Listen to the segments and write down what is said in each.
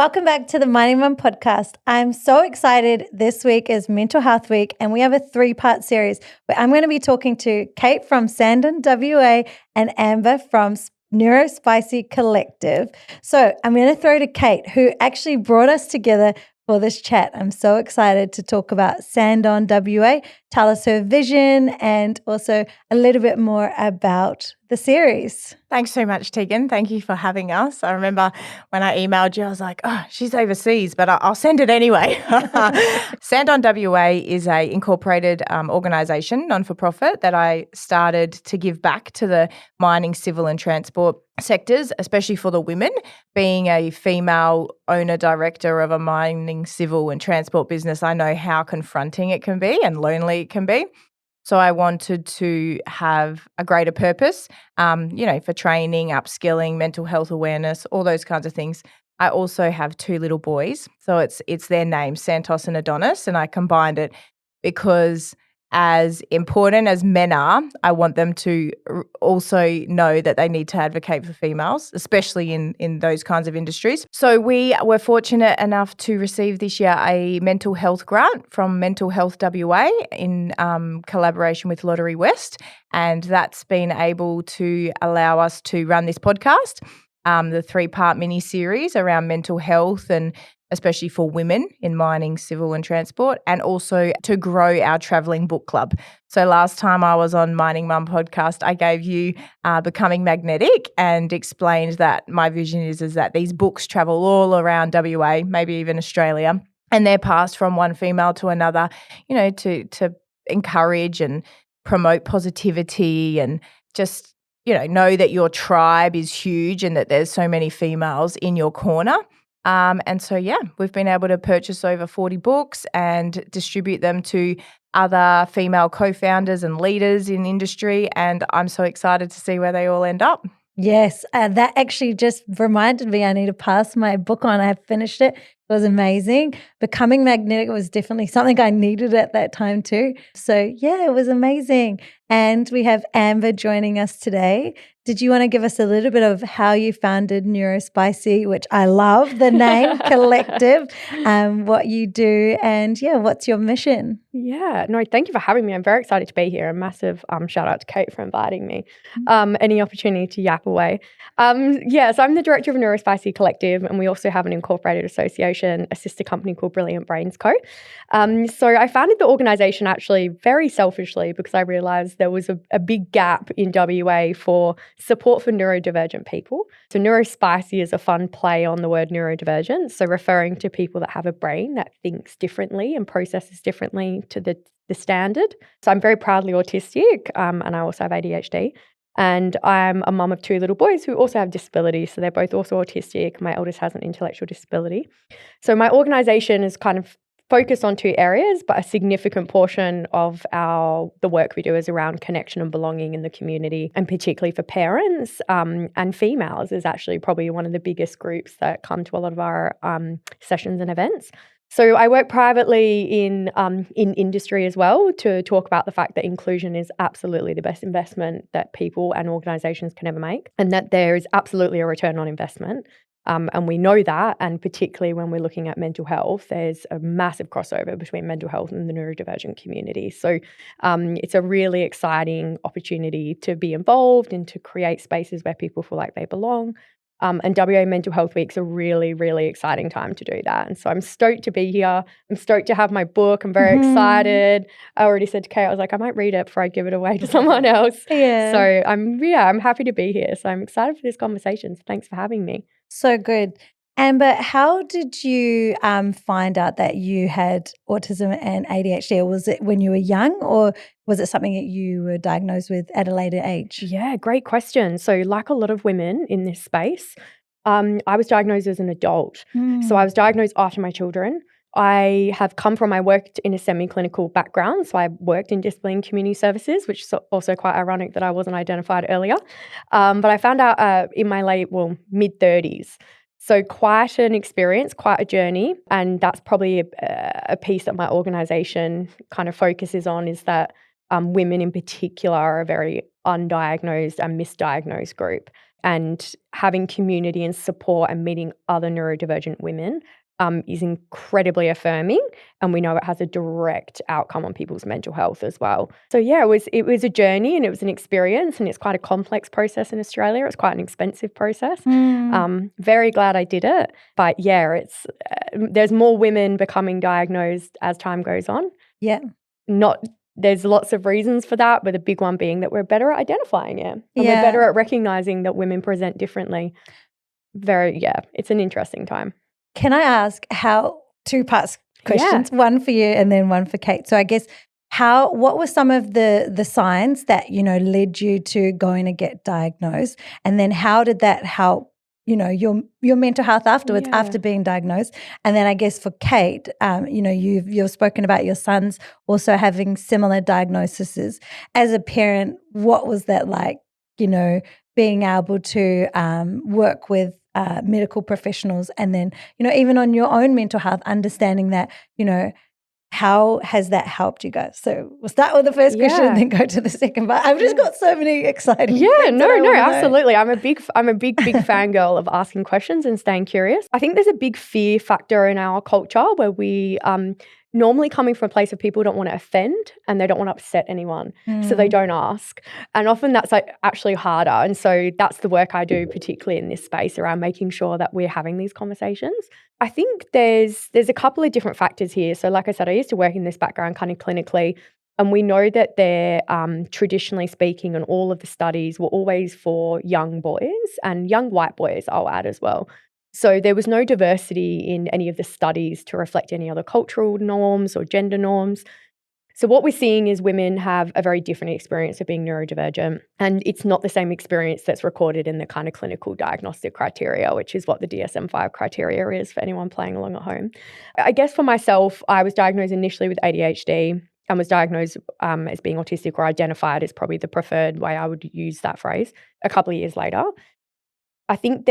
Welcome back to the Mining Mum podcast. I'm so excited. This week is Mental Health Week, and we have a 3-part series where I'm going to be talking to Kate from Sandon WA and Amber from Neuro Spicy Collective. So I'm going to throw to Kate, who actually brought us together for this chat. I'm so excited to talk about Sandon WA, tell us her vision, and also a little bit more about the series. Thanks so much, Tegan. Thank you for having us. I remember when I emailed you, I was like, oh, she's overseas, but I'll send it anyway. Sandon WA is a incorporated organisation, non-for-profit, that I started to give back to the mining, civil and transport sectors, especially for the women. Being a female owner-director of a mining, civil and transport business, I know how confronting it can be and lonely it can be. So I wanted to have a greater purpose, for training, upskilling, mental health awareness, all those kinds of things. I also have 2 little boys, so it's their names, Santos and Adonis, and I combined it because as important as men are, I want them to also know that they need to advocate for females, especially in those kinds of industries. So we were fortunate enough to receive this year a mental health grant from Mental Health WA in collaboration with Lottery West, and that's been able to allow us to run this podcast, the 3-part mini-series around mental health and especially for women in mining, civil and transport, and also to grow our travelling book club. So last time I was on Mining Mum podcast, I gave you Becoming Magnetic and explained that my vision is that these books travel all around WA, maybe even Australia, and they're passed from one female to another, to encourage and promote positivity and just, know that your tribe is huge and that there's so many females in your corner. We've been able to purchase over 40 books and distribute them to other female co-founders and leaders in industry, and I'm so excited to see where they all end up. Yes, that actually just reminded me I need to pass my book on. I have finished it. It was amazing. Becoming Magnetic was definitely something I needed at that time too. So yeah, it was amazing. And we have Amber joining us today. Did you want to give us a little bit of how you founded Neuro Spicy, which I love the name, Collective, what you do, and what's your mission? Yeah, no, thank you for having me. I'm very excited to be here. A massive shout out to Kate for inviting me. Any opportunity to yap away. So I'm the director of Neuro Spicy Collective, and we also have an incorporated association, a sister company called Brilliant Brains Co. So I founded the organisation actually very selfishly because I realised there was a big gap in WA for support for neurodivergent people. So Neuro Spicy is a fun play on the word neurodivergent, so referring to people that have a brain that thinks differently and processes differently to the standard. So I'm very proudly autistic, and I also have ADHD. And I'm a mum of 2 little boys who also have disabilities. So they're both also autistic. My eldest has an intellectual disability. So my organisation is kind of focused on 2 areas, but a significant portion of the work we do is around connection and belonging in the community, and particularly for parents and females is actually probably one of the biggest groups that come to a lot of our sessions and events. So I work privately in industry as well to talk about the fact that inclusion is absolutely the best investment that people and organisations can ever make, and that there is absolutely a return on investment. And we know that, and particularly when we're looking at mental health, there's a massive crossover between mental health and the neurodivergent community. So it's a really exciting opportunity to be involved and to create spaces where people feel like they belong. And WA Mental Health Week's a really, really exciting time to do that. And so I'm stoked to be here. I'm stoked to have my book. I'm very excited. I already said to Kate, I was like, I might read it before I give it away to someone else. Yeah. So I'm happy to be here. So I'm excited for this conversation. So thanks for having me. So good. Amber, how did you find out that you had autism and ADHD? Or was it when you were young, or was it something that you were diagnosed with at a later age? Yeah, great question. So like a lot of women in this space, I was diagnosed as an adult. So I was diagnosed after my children. I worked in a semi-clinical background. So I worked in disability and community services, which is also quite ironic that I wasn't identified earlier. But I found out in my mid-30s. So quite an experience, quite a journey. And that's probably a piece that my organisation kind of focuses on, is that women in particular are a very undiagnosed and misdiagnosed group. and having community and support and meeting other neurodivergent women is incredibly affirming, and we know it has a direct outcome on people's mental health as well. So yeah, it was a journey and it was an experience, and it's quite a complex process in Australia. It's quite an expensive process. Very glad I did it, but yeah, it's there's more women becoming diagnosed as time goes on. Yeah, There's lots of reasons for that, but the big one being that we're better at identifying it, and we're better at recognizing that women present differently. It's an interesting time. Can I ask two parts questions, one for you and then one for Kate. So I guess what were some of the signs that, led you to going to get diagnosed? And then how did that help, your mental health afterwards, after being diagnosed? And then I guess for Kate, you've spoken about your sons also having similar diagnoses. As a parent, what was that like, being able to work with medical professionals, and then, even on your own mental health, understanding that, how has that helped you guys? So we'll start with the first question and then go to the second part. I've just got so many exciting things. Absolutely. I'm a big fangirl of asking questions and staying curious. I think there's a big fear factor in our culture where we normally coming from a place of people don't want to offend and they don't want to upset anyone, so they don't ask. And often that's like actually harder. And so that's the work I do, particularly in this space, around making sure that we're having these conversations. I think there's a couple of different factors here. So like I said, I used to work in this background kind of clinically, and we know that they're traditionally speaking, and all of the studies were always for young boys and young white boys, I'll add as well. So there was no diversity in any of the studies to reflect any other cultural norms or gender norms. So what we're seeing is women have a very different experience of being neurodivergent, and it's not the same experience that's recorded in the kind of clinical diagnostic criteria, which is what the DSM-5 criteria is for anyone playing along at home. I guess for myself, I was diagnosed initially with ADHD and was diagnosed as being autistic, or identified as probably the preferred way I would use that phrase, a couple of years later. I think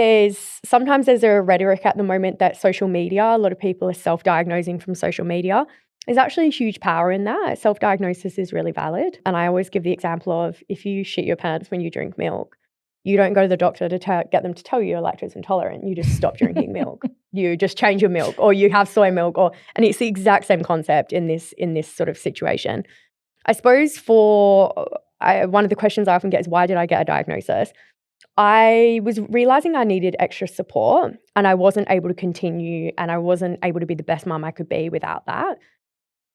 sometimes there's a rhetoric at the moment that social media, a lot of people are self-diagnosing from social media. There's actually a huge power in that. Self-diagnosis is really valid. And I always give the example of, if you shit your pants when you drink milk, you don't go to the doctor to get them to tell you you're lactose intolerant. You just stop drinking milk. You just change your milk, or you have soy milk, and it's the exact same concept in this sort of situation. I suppose one of the questions I often get is, why did I get a diagnosis? I was realizing I needed extra support, and I wasn't able to continue, and I wasn't able to be the best mum I could be without that.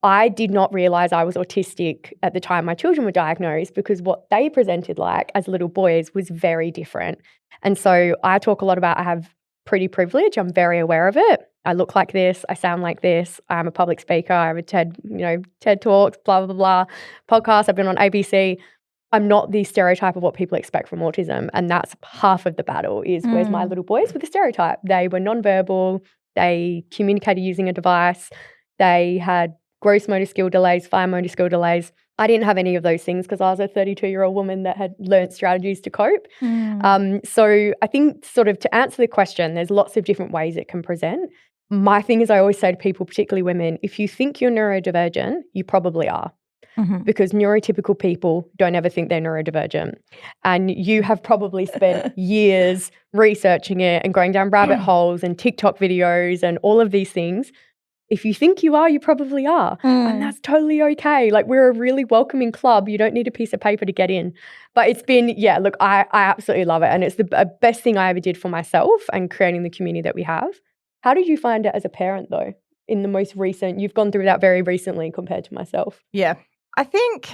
I did not realize I was autistic at the time my children were diagnosed, because what they presented like as little boys was very different. And so I talk a lot about, I have pretty privilege. I'm very aware of it. I look like this. I sound like this. I'm a public speaker. I have a TED Talks, blah, blah, blah, podcast. I've been on ABC. I'm not the stereotype of what people expect from autism. And that's half of the battle is, where's my little boys with the stereotype? They were nonverbal. They communicated using a device. They had gross motor skill delays, fine motor skill delays. I didn't have any of those things because I was a 32-year-old woman that had learnt strategies to cope. So I think, sort of to answer the question, there's lots of different ways it can present. My thing is, I always say to people, particularly women, if you think you're neurodivergent, you probably are. Because neurotypical people don't ever think they're neurodivergent. And you have probably spent years researching it and going down rabbit holes and TikTok videos and all of these things. If you think you are, you probably are. And that's totally okay. Like, we're a really welcoming club. You don't need a piece of paper to get in. But it's been, look, I absolutely love it. And it's the best thing I ever did for myself and creating the community that we have. How did you find it as a parent, though, in the most recent? You've gone through that very recently compared to myself. Yeah. I think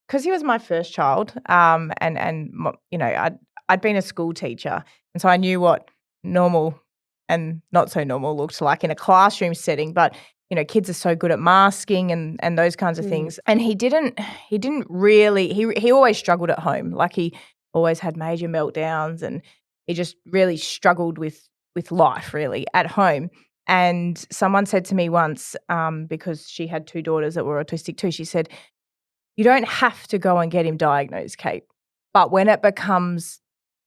because he was my first child, and I'd been a school teacher, and so I knew what normal and not so normal looked like in a classroom setting. But kids are so good at masking and those kinds of things. And he didn't really. He always struggled at home. Like, he always had major meltdowns, and he just really struggled with life really at home. And someone said to me once, because she had two daughters that were autistic too, she said, "You don't have to go and get him diagnosed, Kate. But when it becomes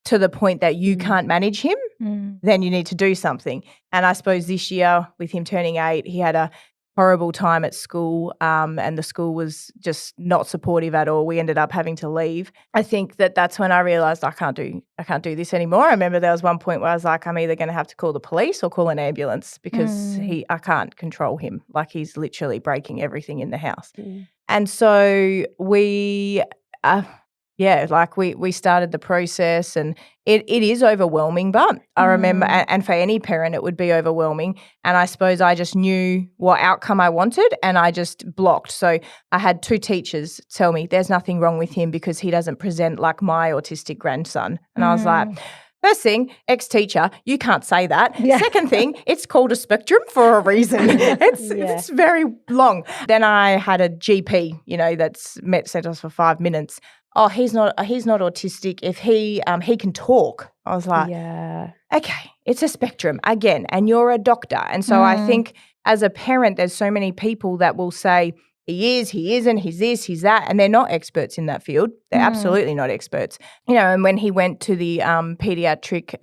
to the point that you can't manage him, then you need to do something." And I suppose this year, with him turning 8, he had a horrible time at school, and the school was just not supportive at all. We ended up having to leave. I think that's when I realised I can't do this anymore. I remember there was one point where I was like, I'm either going to have to call the police or call an ambulance because I can't control him. Like, he's literally breaking everything in the house. And so we started the process, and it is overwhelming, but I remember, and for any parent it would be overwhelming, and I suppose I just knew what outcome I wanted and I just blocked. So I had 2 teachers tell me there's nothing wrong with him because he doesn't present like my autistic grandson. And I was like, first thing, ex-teacher, you can't say that. Yeah. Second thing, it's called a spectrum for a reason. It's very long. Then I had a GP, that's sent us for 5 minutes. Oh, he's not autistic. If he can talk. I was like, okay, it's a spectrum again, and you're a doctor. And so I think as a parent, there's so many people that will say, he is, he isn't, he's this, he's that, and they're not experts in that field. They're absolutely not experts. And when he went to the pediatric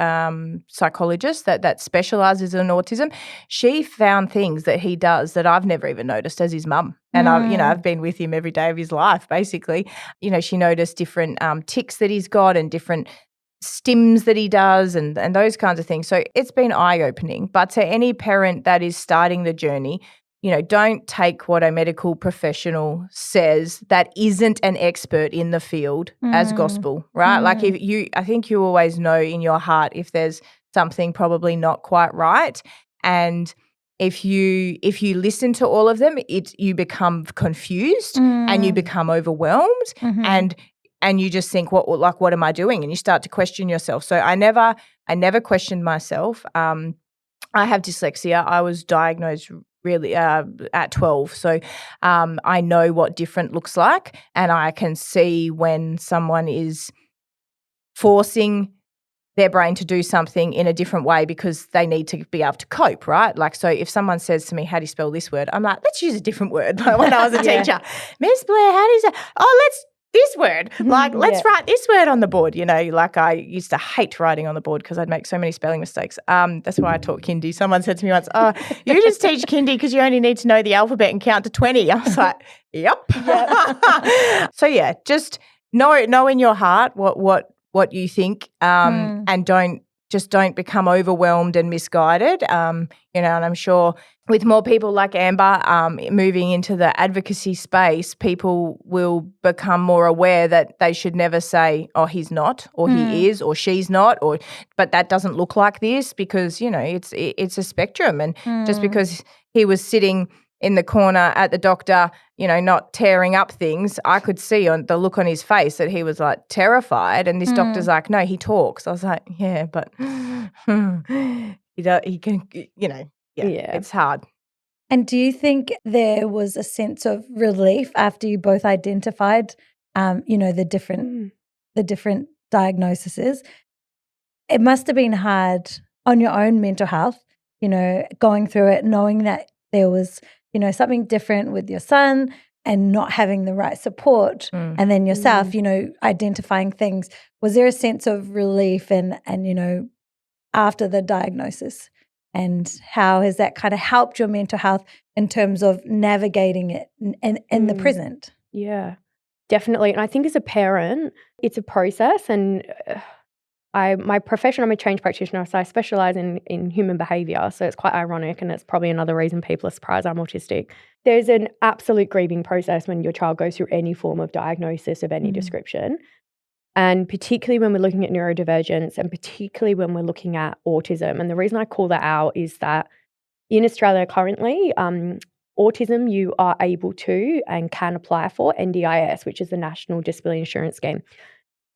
psychologist that specialises in autism, she found things that he does that I've never even noticed as his mum. And I've been with him every day of his life, basically. She noticed different tics that he's got and different stims that he does and those kinds of things. So it's been eye-opening. But to any parent that is starting the journey, don't take what a medical professional says that isn't an expert in the field as gospel, right? Like, I think you always know in your heart if there's something probably not quite right. And if you listen to all of them, you become confused and you become overwhelmed and you just think, what am I doing? And you start to question yourself. So I never questioned myself. I have dyslexia. I was diagnosed really at 12. So I know what different looks like, and I can see when someone is forcing their brain to do something in a different way because they need to be able to cope, right? Like, so if someone says to me, how do you spell this word? I'm like, let's use a different word. Like when I was a teacher, Miss Blair, how do you say, let's this word, like let's write this word on the board, like I used to hate writing on the board because I'd make so many spelling mistakes. That's why I taught kindy. Someone said to me once, you just teach kindy because you only need to know the alphabet and count to 20. I was like, yep. So just know in your heart what you think and don't become overwhelmed and misguided. And I'm sure with more people like Amber moving into the advocacy space, people will become more aware that they should never say, oh, he's not, or he is, or she's not, but that doesn't look like this because, it's a spectrum. And just because he was sitting in the corner at the doctor, not tearing up things, I could see on the look on his face that he was like terrified. And this doctor's like, no, he talks. I was like, yeah, but he can, it's hard. And do you think there was a sense of relief after you both identified, the different diagnoses? It must have been hard on your own mental health, going through it, knowing that there was something different with your son and not having the right support and then yourself, identifying things. Was there a sense of relief and after the diagnosis? And how has that kind of helped your mental health in terms of navigating it in the present? Yeah, definitely. And I think as a parent, it's a process. And my profession, I'm a change practitioner, so I specialise in human behaviour. So it's quite ironic, and it's probably another reason people are surprised I'm autistic. There's an absolute grieving process when your child goes through any form of diagnosis of any description. And particularly when we're looking at neurodivergence and particularly when we're looking at autism. And the reason I call that out is that in Australia currently, autism, you are able to and can apply for NDIS, which is the National Disability Insurance Scheme.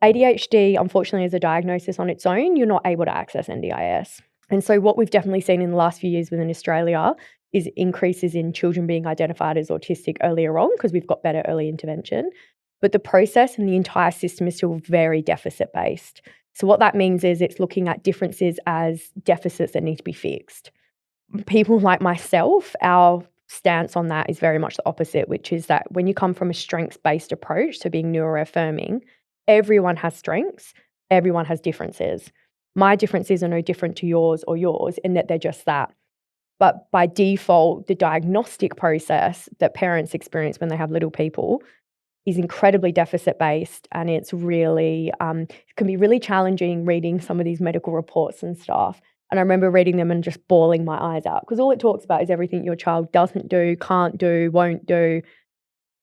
ADHD, unfortunately, is a diagnosis on its own. You're not able to access NDIS. And so what we've definitely seen in the last few years within Australia is increases in children being identified as autistic earlier on because we've got better early intervention. But the process and the entire system is still very deficit-based. So what that means is it's looking at differences as deficits that need to be fixed. People like myself, our stance on that is very much the opposite, which is that when you come from a strengths-based approach, so being neuroaffirming, everyone has strengths, everyone has differences. My differences are no different to yours or yours in that they're just that. But by default, the diagnostic process that parents experience when they have little people is incredibly deficit-based, and it's really it can be really challenging reading some of these medical reports and stuff. And I remember reading them and just bawling my eyes out, because all it talks about is everything your child doesn't do, can't do, won't do.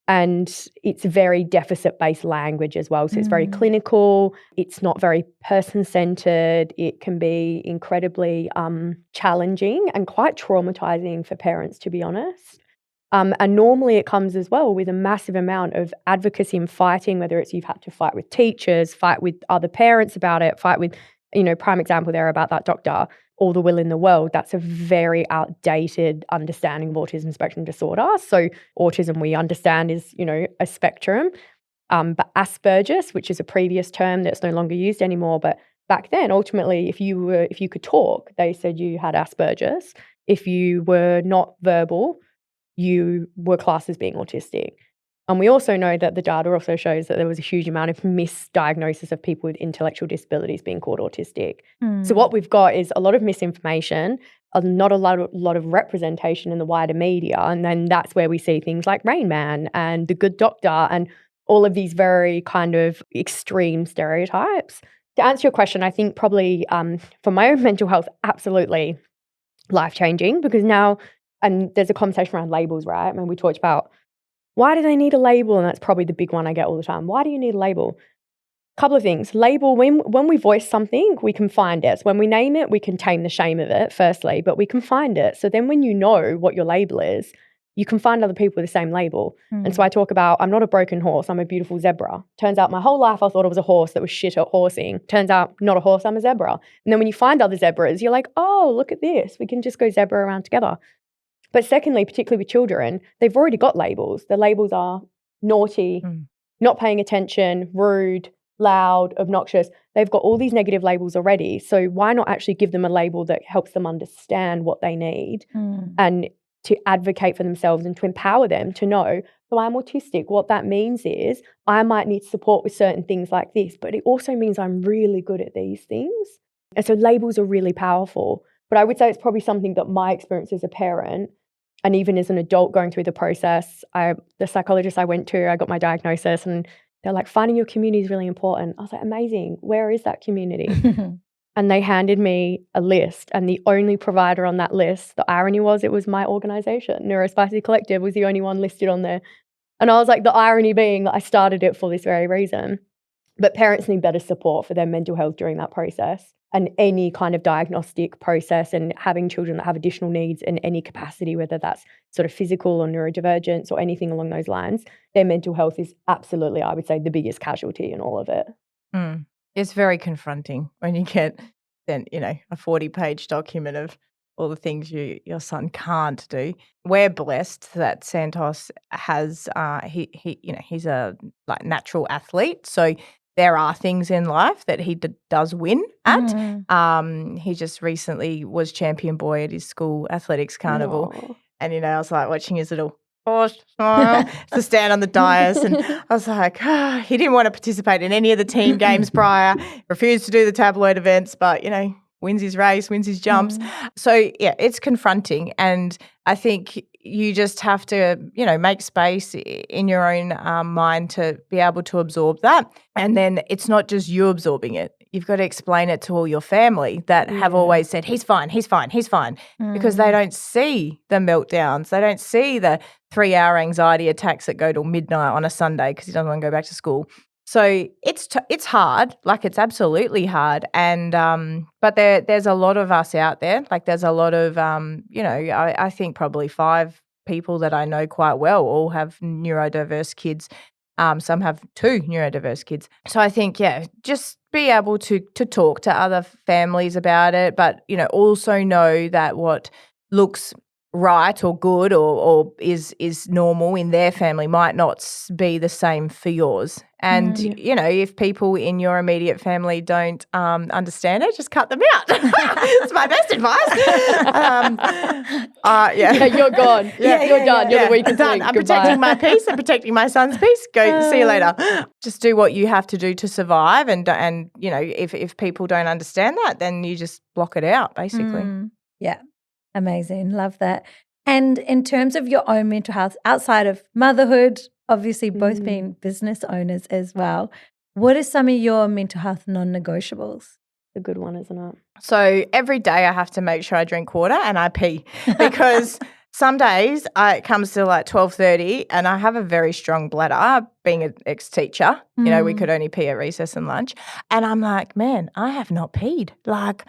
And it's very deficit-based language as well. So it's very clinical. It's not very person-centered. It can be incredibly challenging and quite traumatizing for parents, to be honest. And normally it comes as well with a massive amount of advocacy and fighting, whether it's you've had to fight with teachers, fight with other parents about it, fight with, prime example there about that doctor, all the will in the world. That's a very outdated understanding of autism spectrum disorder. So autism, we understand, is, a spectrum. But Asperger's, which is a previous term that's no longer used anymore, but back then, ultimately, if you could talk, they said you had Asperger's. If you were not verbal, you were classed as being autistic. And we also know that the data also shows that there was a huge amount of misdiagnosis of people with intellectual disabilities being called autistic. So what we've got is a lot of misinformation, not a lot of representation in the wider media. And then that's where we see things like Rain Man and The Good Doctor and all of these very kind of extreme stereotypes. To answer your question, I think probably for my own mental health, absolutely life-changing, because now, and there's a conversation around labels, right? I mean, we talked about, why do they need a label? And that's probably the big one I get all the time. Why do you need a label? Couple of things. Label, when we voice something, we can find it. So when we name it, we can tame the shame of it, firstly, but we can find it. So then when you know what your label is, you can find other people with the same label. And so I talk about, I'm not a broken horse, I'm a beautiful zebra. Turns out my whole life I thought I was a horse that was shit at horsing. Turns out not a horse, I'm a zebra. And then when you find other zebras, you're like, oh, look at this. We can just go zebra around together. But secondly, particularly with children, they've already got labels. The labels are naughty, not paying attention, rude, loud, obnoxious. They've got all these negative labels already. So why not actually give them a label that helps them understand what they need and to advocate for themselves and to empower them to know, so I'm autistic. What that means is I might need support with certain things like this, but it also means I'm really good at these things. And so labels are really powerful. But I would say it's probably something that my experience as a parent, and even as an adult going through the process, the psychologist I went to, I got my diagnosis and they're like, finding your community is really important. I was like, amazing. Where is that community? And they handed me a list, and the only provider on that list, the irony was it was my organization. Neuro Spicy Collective was the only one listed on there. And I was like, the irony being that I started it for this very reason. But parents need better support for their mental health during that process. And any kind of diagnostic process, and having children that have additional needs in any capacity, whether that's sort of physical or neurodivergence or anything along those lines, their mental health is absolutely, I would say, the biggest casualty in all of it. It's very confronting when you get then, a 40-page document of all the things your son can't do. We're blessed that Santos has he's a natural athlete, so there are things in life that he does win at. He just recently was champion boy at his school athletics carnival. Aww. And, I was like watching his little horse smile to stand on the dais. And I was like, he didn't want to participate in any of the team games prior, refused to do the tabloid events, but, wins his race, wins his jumps. So, yeah, it's confronting. And I think you just have to, make space in your own mind to be able to absorb that. And then it's not just you absorbing it. You've got to explain it to all your family that have always said, he's fine, because they don't see the meltdowns. They don't see the 3-hour anxiety attacks that go till midnight on a Sunday because he doesn't want to go back to school. So it's hard, it's absolutely hard. And but there's a lot of us out there. There's a lot of I think probably 5 people that I know quite well all have neurodiverse kids. Some have 2 neurodiverse kids. So I think just be able to talk to other families about it, but also know that what looks right or good or is normal in their family might not be the same for yours. And, if people in your immediate family don't understand it, just cut them out. It's my best advice. You're gone. You're done. You're the weakest link. I'm protecting my peace and protecting my son's peace. Go, see you later. Just do what you have to do to survive. And if people don't understand that, then you just block it out, basically. Yeah. Amazing. Love that. And in terms of your own mental health, outside of motherhood, obviously both being business owners as well, what are some of your mental health non-negotiables? A good one, isn't it? So every day I have to make sure I drink water and I pee because some days it comes to like 12:30 and I have a very strong bladder being an ex-teacher. You know, we could only pee at recess and lunch. And I'm like, man, I have not peed. Like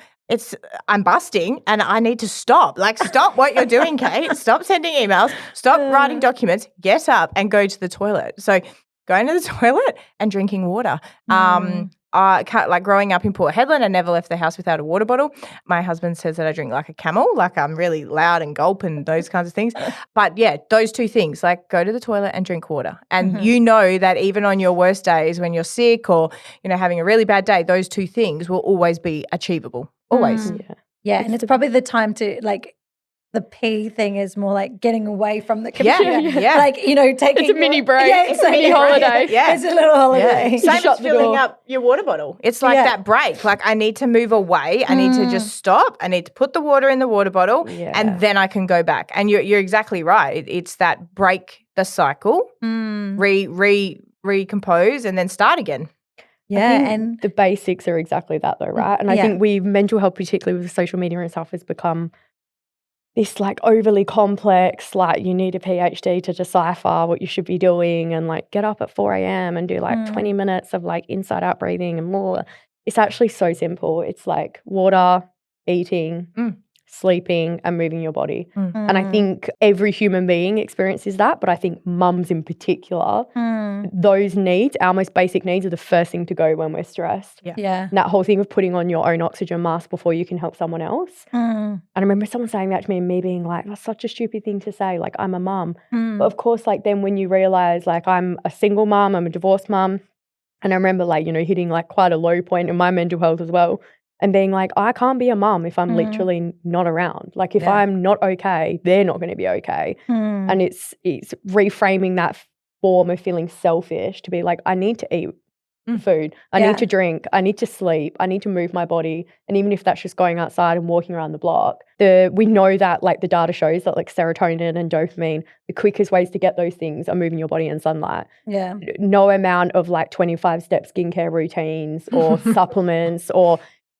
I'm busting and I need to stop. Like, stop what you're doing, Kate. Stop sending emails. Stop writing documents. Get up and go to the toilet. So going to the toilet and drinking water. Like growing up in Port Hedland, I never left the house without a water bottle. My husband says that I drink like a camel, like I'm really loud and gulp and those kinds of things. But yeah, those two things, like go to the toilet and drink water. And you know that even on your worst days when you're sick or, you know, having a really bad day, those two things will always be achievable. Always. Yeah, and it's probably the time to like the pee thing is more like getting away from the computer. Yeah. Like, you know, taking It's a mini break. Yeah, It's a mini holiday. Yeah. It's a little holiday. Yeah. Same Shut as the filling door. up your water bottle. It's like that break. Like I need to move away. I need to just stop. I need to put the water in the water bottle and then I can go back. And you're exactly right. It's that break the cycle, recompose and then start again. Yeah, and the basics are exactly that though, right? And I think mental health, particularly with social media and stuff, has become this like overly complex, like you need a PhD to decipher what you should be doing and like get up at 4 a.m. and do like 20 minutes of like inside out breathing and more. It's actually so simple. It's like water, eating, sleeping and moving your body. And I think every human being experiences that, but I think mums in particular, those needs, our most basic needs, are the first thing to go when we're stressed. Yeah. And that whole thing of putting on your own oxygen mask before you can help someone else. And I remember someone saying that to me and me being like, that's such a stupid thing to say, like I'm a mum. But of course, like then when you realise like I'm a single mum, I'm a divorced mum, and I remember like, you know, hitting like quite a low point in my mental health as well. And being like, I can't be a mum if I'm literally not around. Like if I'm not okay, they're not going to be okay. And it's reframing that form of feeling selfish to be like, I need to eat food. I need to drink. I need to sleep. I need to move my body. And even if that's just going outside and walking around the block, we know that like the data shows that like serotonin and dopamine, the quickest ways to get those things are moving your body in sunlight. Yeah. No amount of like 25-step skincare routines or supplements or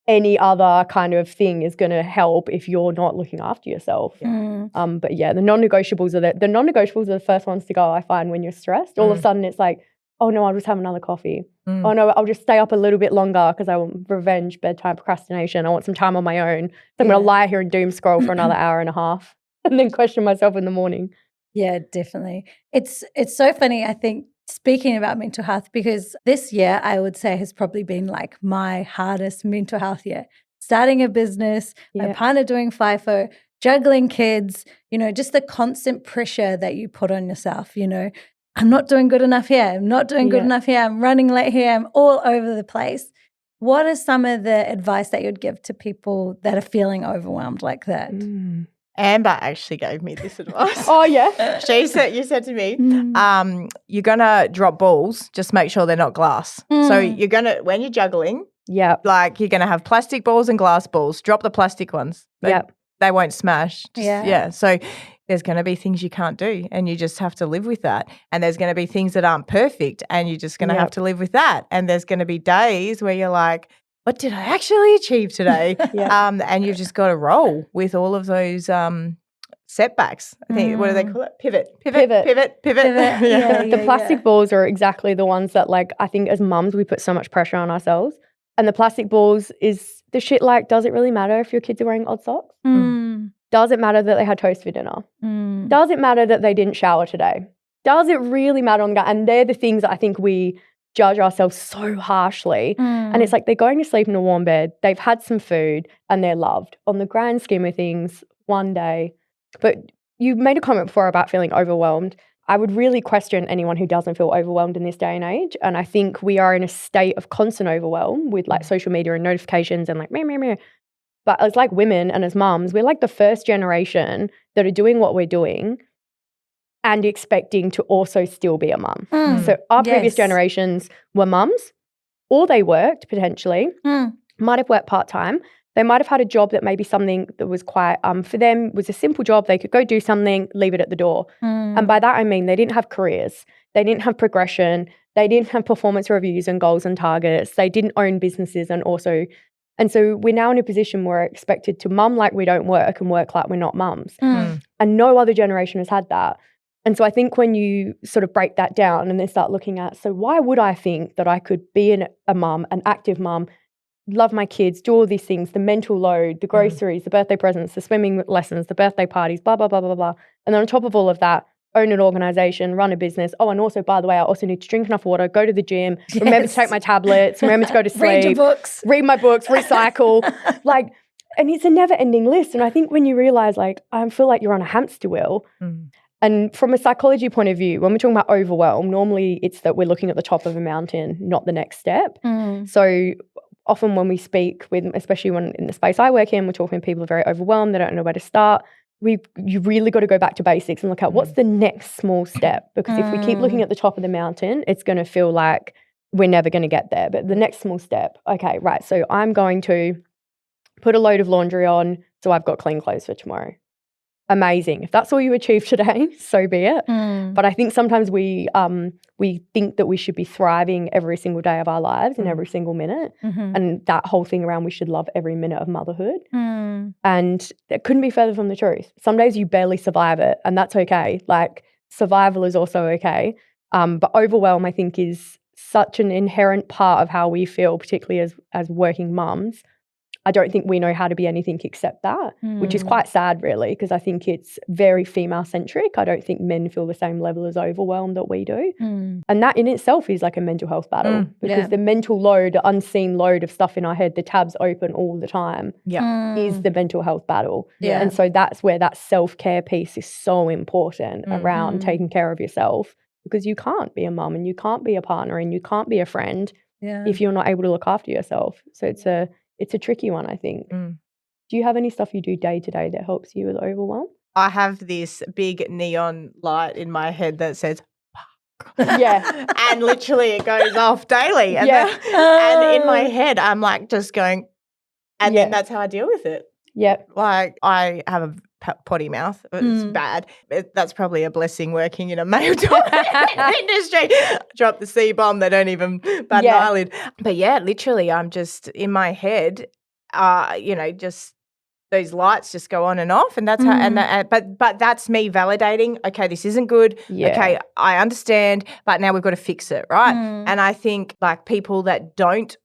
any other kind of thing is going to help if you're not looking after yourself. But yeah, the non-negotiables are the first ones to go, I find, when you're stressed. All of a sudden it's like, oh no, I'll just have another coffee. Oh no, I'll just stay up a little bit longer because I want revenge, bedtime procrastination. I want some time on my own. So I'm going to lie here and doom scroll for another hour and a half and then question myself in the morning. Yeah, definitely. It's so funny, I think, speaking about mental health, because this year I would say has probably been like my hardest mental health year. Starting a business, my partner doing FIFO, juggling kids, you know, just the constant pressure that you put on yourself, you know. I'm not doing good enough here. I'm not doing good enough here. I'm running late here. I'm all over the place. What are some of the advice that you'd give to people that are feeling overwhelmed like that? Amber actually gave me this advice. Oh, yeah. You said to me, you're going to drop balls, just make sure they're not glass. So you're going to, when you're juggling, like you're going to have plastic balls and glass balls. Drop the plastic ones. They won't smash. So there's going to be things you can't do and you just have to live with that. And there's going to be things that aren't perfect and you're just going to have to live with that. And there's going to be days where you're like, what did I actually achieve today? And you've just got to roll with all of those setbacks. I think, what do they call it? Pivot. The plastic balls are exactly the ones that, like, I think as mums, we put so much pressure on ourselves. And the plastic balls is the shit like, does it really matter if your kids are wearing odd socks? Does it matter that they had toast for dinner? Does it matter that they didn't shower today? Does it really matter on the gut? And they're the things that I think we judge ourselves so harshly. And it's like they're going to sleep in a warm bed, they've had some food and they're loved. On the grand scheme of things, one day. But you made a comment before about feeling overwhelmed. I would really question anyone who doesn't feel overwhelmed in this day and age. And I think we are in a state of constant overwhelm with like social media and notifications and like meh. But as like women and as mums, we're like the first generation that are doing what we're doing and expecting to also still be a mum. So our previous generations were mums, or they worked potentially, might have worked part-time, They might have had a job that maybe something that was quite, for them, was a simple job. They could go do something, leave it at the door. And by that, I mean they didn't have careers. They didn't have progression. They didn't have performance reviews and goals and targets. They didn't own businesses and so we're now in a position where we're expected to mum like we don't work and work like we're not mums. And no other generation has had that. And so I think when you sort of break that down and then start looking at, so why would I think that I could be a mum, an active mum, love my kids, do all these things, the mental load, the groceries, the birthday presents, the swimming lessons, the birthday parties, blah, blah, blah, blah, blah. And then on top of all of that, own an organisation, run a business. Oh, and also, by the way, I also need to drink enough water, go to the gym, remember to take my tablets, remember to go to sleep. Read your books. Read my books, recycle. And it's a never-ending list. And I think when you realise, I feel like you're on a hamster wheel. And from a psychology point of view, when we're talking about overwhelm, normally it's that we're looking at the top of a mountain, not the next step. So often when we speak with, especially when in the space I work in, we're talking to people who are very overwhelmed, they don't know where to start. You really got to go back to basics and look at what's the next small step. Because if we keep looking at the top of the mountain, it's going to feel like we're never going to get there. But the next small step, okay, right, so I'm going to put a load of laundry on so I've got clean clothes for tomorrow. Amazing. If that's all you achieve today, so be it. But I think sometimes we think that we should be thriving every single day of our lives and every single minute. And that whole thing around we should love every minute of motherhood. And it couldn't be further from the truth. Some days you barely survive it, and that's okay. Survival is also okay. But overwhelm, I think, is such an inherent part of how we feel, particularly as working mums. I don't think we know how to be anything except that, which is quite sad, really, because I think it's very female-centric. I don't think men feel the same level as overwhelmed that we do. And that in itself is like a mental health battle because the mental load, the unseen load of stuff in our head, the tabs open all the time, is the mental health battle. And so that's where that self-care piece is so important around taking care of yourself, because you can't be a mum and you can't be a partner and you can't be a friend if you're not able to look after yourself. So it's a tricky one, I think. Do you have any stuff you do day to day that helps you with overwhelm? I have this big neon light in my head that says, and literally it goes off daily. And, and in my head, I'm just going, and then that's how I deal with it. I have a potty mouth. It's bad. That's probably a blessing working in a male-dominated industry. Drop the C-bomb, they don't even bat an eyelid. But literally I'm just in my head, just those lights just go on and off, and that's how. But that's me validating. Okay, this isn't good. Okay, I understand, but now we've got to fix it, right? And I think people that don't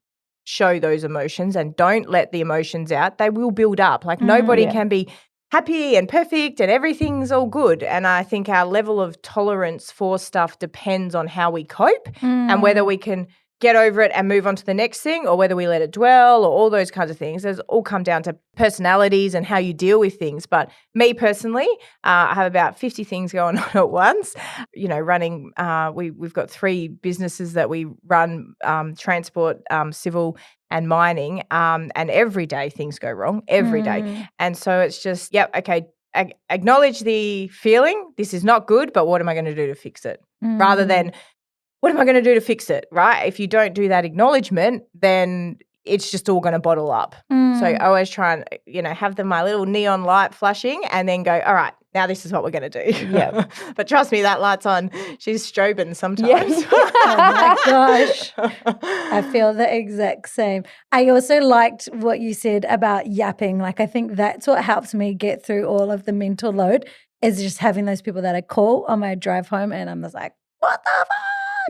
show those emotions and don't let the emotions out, they will build up. Nobody can be happy and perfect and everything's all good. And I think our level of tolerance for stuff depends on how we cope and whether we can get over it and move on to the next thing, or whether we let it dwell, or all those kinds of things. Those all come down to personalities and how you deal with things. But me personally, I have about 50 things going on at once. Running, we've got 3 businesses that we run, transport, civil and mining, and every day things go wrong, every day. And so it's just, acknowledge the feeling, this is not good, but what am I going to do to fix it? Rather than, what am I going to do to fix it, right? If you don't do that acknowledgement, then it's just all going to bottle up. So I always try and, have my little neon light flashing and then go, all right, now this is what we're going to do. But trust me, that light's on. She's strobing sometimes. Oh, my gosh. I feel the exact same. I also liked what you said about yapping. I think that's what helps me get through all of the mental load, is just having those people that I call on my drive home and I'm just like, what the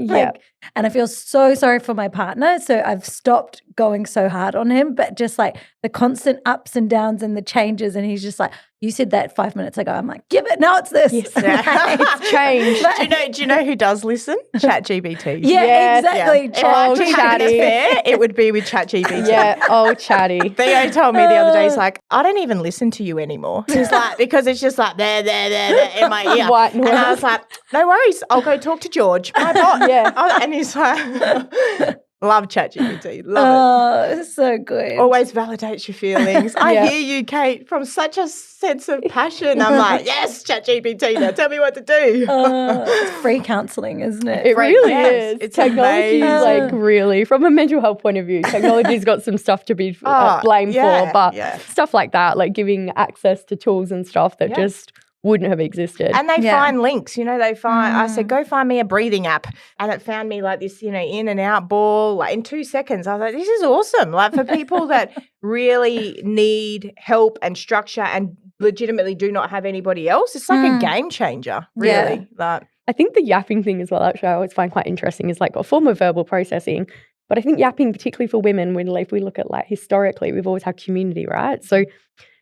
fuck? And I feel so sorry for my partner. So I've stopped going so hard on him, but just the constant ups and downs and the changes. And he's just like, you said that 5 minutes ago. I'm like, yeah, but now it's this. Yes. It's changed. Do you know who does listen? ChatGPT. Exactly. If Chatty. Fair, it would be with ChatGPT. Chatty. Theo told me the other day, he's like, I don't even listen to you anymore. He's like, because it's just there in my ear. White noise. And I was like, no worries, I'll go talk to George, my bot. And he's like, Love ChatGPT. Love Oh, so good. it. Always validates your feelings. I Yeah. hear you, Kate, from such a sense of passion. I'm like, yes, ChatGPT, now tell me what to do. It's free counselling, isn't it? It Right, really yes, is. it's Technology is amazing. like really, from a mental health point of view, technology's got some stuff to be blamed for, but stuff like that, like giving access to tools and stuff that just wouldn't have existed. And they find links, they find, I said, go find me a breathing app. And it found me like this, in and out ball, like in 2 seconds. I was like, this is awesome. Like for people that really need help and structure and legitimately do not have anybody else, it's like a game changer, really. Like, I think the yapping thing as well, actually, I always find quite interesting, is like a form of verbal processing. But I think yapping, particularly for women, if we look at like historically, we've always had community, right? So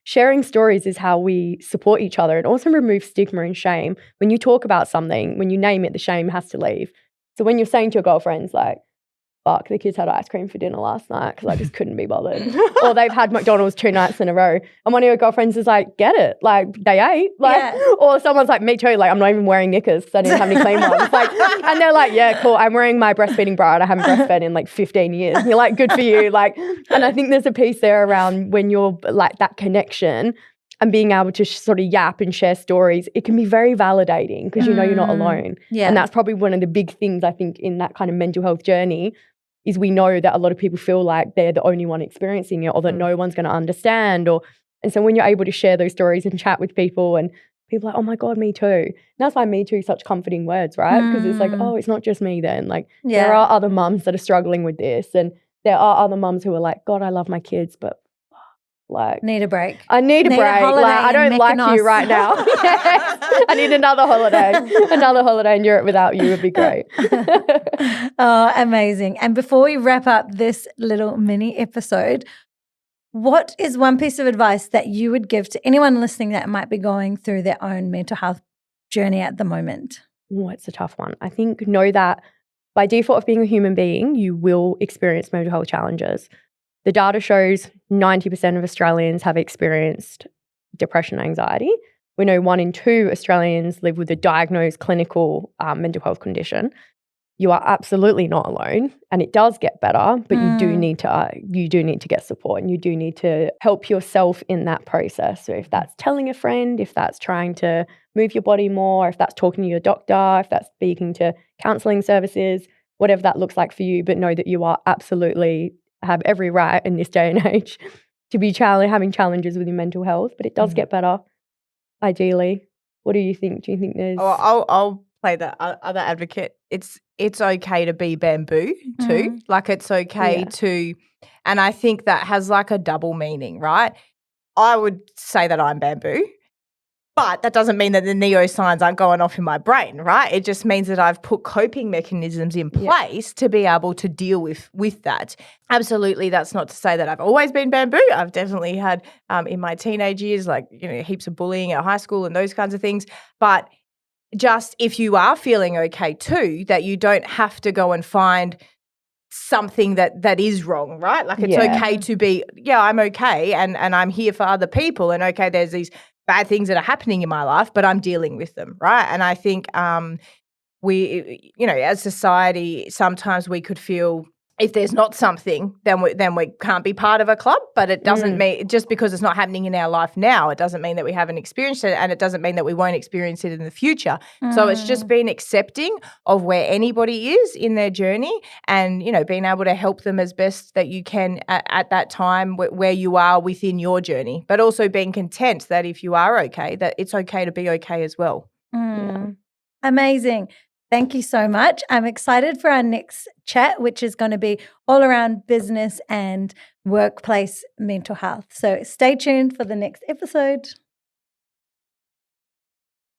sharing stories is how we support each other and also remove stigma and shame. When you talk about something, when you name it, the shame has to leave. So when you're saying to your girlfriends, like, fuck, the kids had ice cream for dinner last night because I just couldn't be bothered. Or they've had McDonald's 2 nights in a row. And one of your girlfriends is like, get it. Like, they ate. Like, or someone's like, me too. Like, I'm not even wearing knickers because I didn't have any clean ones. Like, and they're like, yeah, cool. I'm wearing my breastfeeding bra and I haven't breastfed in like 15 years. And you're like, good for you. Like, and I think there's a piece there around when you're like that connection and being able to sort of yap and share stories, it can be very validating because you're not alone. Yeah. And that's probably one of the big things I think in that kind of mental health journey is we know that a lot of people feel like they're the only one experiencing it or that no one's going to understand. And so when you're able to share those stories and chat with people and people are like, oh my God, me too. And that's why me too such comforting words, right? Because it's like, oh, it's not just me then. Like there are other mums that are struggling with this and there are other mums who are like, God, I love my kids, but like need a break. I need a break. Like I don't like you right now. Yes. I need another holiday. Another holiday in Europe without you would be great. Oh, amazing. And before we wrap up this little mini episode, what is one piece of advice that you would give to anyone listening that might be going through their own mental health journey at the moment? Oh, it's a tough one. I think know that by default of being a human being, you will experience mental health challenges. The data shows 90% of Australians have experienced depression and anxiety. We know 1 in 2 Australians live with a diagnosed clinical mental health condition. You are absolutely not alone, and it does get better, but you do need to get support, and you do need to help yourself in that process. So if that's telling a friend, if that's trying to move your body more, if that's talking to your doctor, if that's speaking to counselling services, whatever that looks like for you, but know that you are absolutely have every right in this day and age to be having challenges with your mental health, but it does get better, ideally. What do you think? Do you think there's... I'll play the other advocate. It's okay to be bamboo too. Like it's okay to, and I think that has like a double meaning, right? I would say that I'm bamboo, but that doesn't mean that the neuroscience aren't going off in my brain, right? It just means that I've put coping mechanisms in place to be able to deal with that. Absolutely, that's not to say that I've always been bamboo. I've definitely had in my teenage years, like, heaps of bullying at high school and those kinds of things. But just if you are feeling okay too, that you don't have to go and find something that is wrong, right? Like it's okay to be, I'm okay and I'm here for other people, and okay, there's these bad things that are happening in my life, but I'm dealing with them, right? And I think we, as society, sometimes we could feel if there's not something, then we can't be part of a club. But it doesn't mean, just because it's not happening in our life now, it doesn't mean that we haven't experienced it, and it doesn't mean that we won't experience it in the future. So it's just being accepting of where anybody is in their journey, and being able to help them as best that you can at that time where you are within your journey, but also being content that if you are okay, that it's okay to be okay as well. Amazing. Thank you so much. I'm excited for our next chat, which is going to be all around business and workplace mental health. So stay tuned for the next episode.